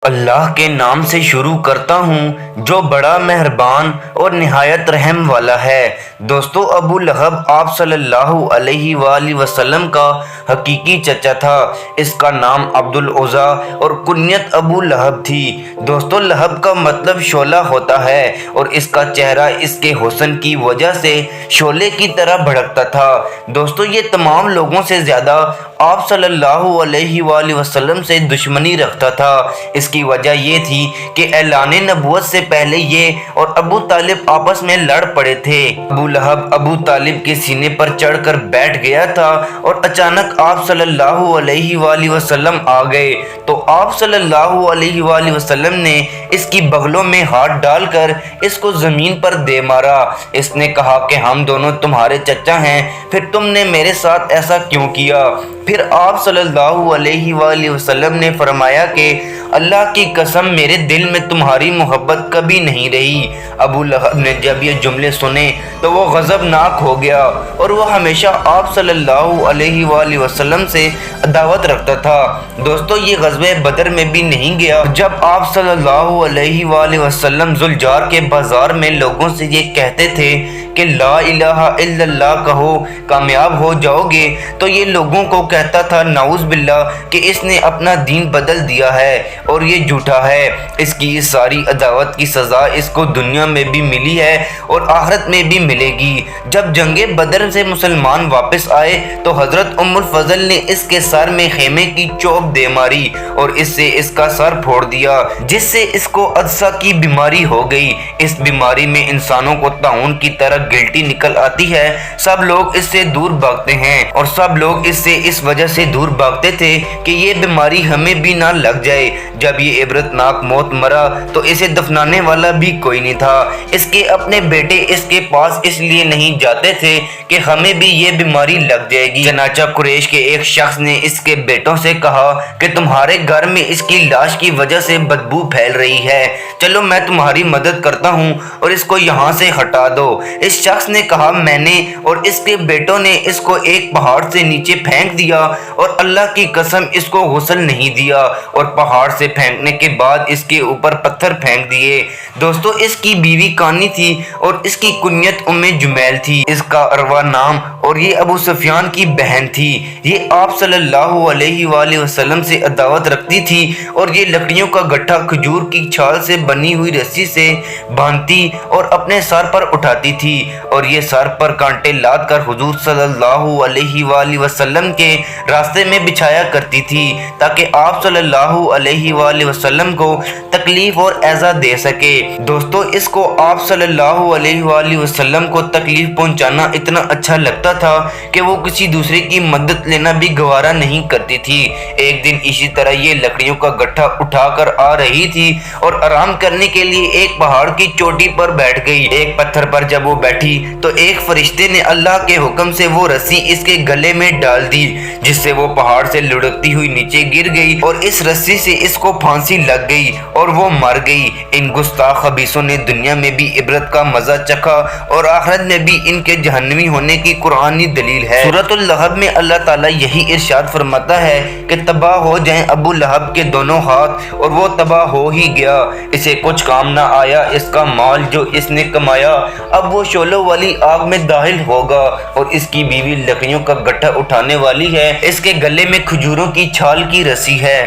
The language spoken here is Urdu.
اللہ کے نام سے شروع کرتا ہوں جو بڑا مہربان اور نہایت رحم والا ہے۔ دوستو، ابو لہب آپ صلی اللہ علیہ وآلہ وسلم کا حقیقی چچا تھا۔ اس کا نام عبد العزیٰ اور کنیت ابو لہب تھی۔ دوستو، لہب کا مطلب شعلہ ہوتا ہے اور اس کا چہرہ اس کے حسن کی وجہ سے شعلے کی طرح بھڑکتا تھا۔ دوستو، یہ تمام لوگوں سے زیادہ آپ صلی اللہ علیہ وآلہ وسلم سے دشمنی رکھتا تھا۔ اس کی وجہ یہ تھی کہ اعلان نبوت سے پہلے یہ اور ابو طالب آپس میں لڑ پڑے تھے۔ ابو لہب ابو طالب کے سینے پر چڑھ کر بیٹھ گیا تھا اور اچانک آپ صلی اللہ علیہ وآلہ وسلم آ گئے تو آپ صلی اللہ علیہ وآلہ وسلم نے اس کی بغلوں میں ہاتھ ڈال کر اس کو زمین پر دے مارا۔ اس نے کہا کہ ہم دونوں تمہارے چچا ہیں، پھر تم نے میرے ساتھ ایسا کیوں کیا؟ پھر آپ صلی اللہ علیہ وآلہ وسلم نے فرمایا کہ اللہ کی قسم میرے دل میں تمہاری محبت کبھی نہیں رہی۔ ابو لہب نے جب یہ جملے سنے تو وہ غضبناک ہو گیا اور وہ ہمیشہ آپ صلی اللہ علیہ وآلہ وسلم سے عداوت رکھتا تھا۔ دوستو، یہ غزوہ بدر میں بھی نہیں گیا جب آپ صلی اللہ علیہ وآلہ وسلم ذوالجار کے بازار میں لوگوں سے یہ کہتے تھے کہ لا الہ الا اللہ کہو کامیاب ہو جاؤ گے، تو یہ لوگوں کو کہتا تھا نعوذ باللہ کہ اس نے اپنا دین بدل دیا ہے اور یہ جھوٹا ہے۔ اس کی اس ساری عداوت کی سزا اس کو دنیا میں بھی ملی ہے اور آخرت میں بھی ملے گی۔ جب جنگ بدر سے مسلمان واپس آئے تو حضرت ام الفضل نے اس کے سر میں خیمے کی چوب دے ماری اور اس سے اس کا سر پھوڑ دیا، جس سے اس کو عدسہ کی بیماری ہو گئی۔ اس بیماری میں انسانوں کو طاعون کی طرح گلٹی نکل آتی ہے۔ سب لوگ اس سے دور بھاگتے ہیں اور سب لوگ اس سے اس وجہ سے دور بھاگتے تھے کہ یہ بیماری ہمیں بھی نہ لگ جائے۔ جب یہ عبرتناک موت مرا تو اسے دفنانے والا بھی کوئی نہیں تھا۔ اس کے اپنے بیٹے اس کے پاس اس لیے نہیں جاتے تھے کہ ہمیں بھی یہ بیماری لگ جائے گی۔ چنانچہ قریش کے ایک شخص نے اس کے بیٹوں سے کہا کہ تمہارے گھر میں اس کی لاش کی وجہ سے بدبو پھیل رہی ہے، چلو میں تمہاری مدد کرتا ہوں اور اس کو یہاں سے ہٹا دو۔ اس شخص نے کہا میں نے اور اس کے بیٹوں نے اس کو ایک پہاڑ سے نیچے پھینک دیا اور اللہ کی قسم اس کو غسل نہیں دیا اور پہاڑ سے پھینکنے کے بعد اس کے اوپر پتھر پھینک دیے۔ دوستو، اس کی بیوی کانی تھی اور اس کی کنیت ام جمیل تھی، اس کا عروہ نام، اور یہ ابو سفیان کی بہن تھی۔ یہ آپ صلی اللہ علیہ وآلہ وسلم سے عداوت رکھتی تھی اور یہ لکڑیوں کا گٹھا کھجور کی چھال سے بنی ہوئی رسی سے باندھتی اور اپنے سر پر اٹھاتی تھی اور یہ سر پر کانٹے لاد کر حضور صلی اللہ علیہ وآلہ وسلم کے راستے میں بچھایا کرتی تھی تاکہ آپ صلی اللہ علیہ وآلہ وسلم کو تکلیف اور ایذا دے سکے۔ دوستو، اس کو آپ صلی اللہ علیہ وآلہ وسلم کو تکلیف پہنچانا اتنا اچھا لگتا تھا کہ وہ کسی دوسرے کی مدد لینا بھی گوارا نہیں کرتی تھی۔ ایک دن اسی طرح یہ لکڑیوں کا گٹھا اٹھا کر آ رہی تھی اور آرام کرنے کے لیے ایک پہاڑ کی چوٹی پر بیٹھ گئی۔ ایک پتھر پر جب وہ بیٹھی تو ایک فرشتے نے اللہ کے حکم سے وہ رسی اس کے گلے میں ڈال دی، جس سے وہ پہاڑ سے لڑکتی ہوئی نیچے گر گئی اور اس رسی سے اس کو پھانسی لگ گئی اور وہ مر گئی۔ ان گستاخ خبیثوں نے دنیا میں بھی عبرت کا مزہ چکھا اور آخرت میں بھی ان کے جہنمی ہونے کی قرآنی دلیل ہے۔ سورۃ اللہب میں اللہ تعالیٰ یہی ارشاد فرماتا ہے کہ تباہ ہو جائیں ابو لہب کے دونوں ہاتھ، اور وہ تباہ ہو ہی گیا، اسے کچھ کام نہ آیا، اس کا مال جو اس نے کمایا اب وہ شعلوں والی آگ میں داخل ہوگا، اور اس کی بیوی لکڑیوں کا گٹھا اٹھانے والی ہے، اس کے گلے میں کھجوروں کی چھال کی رسی ہے۔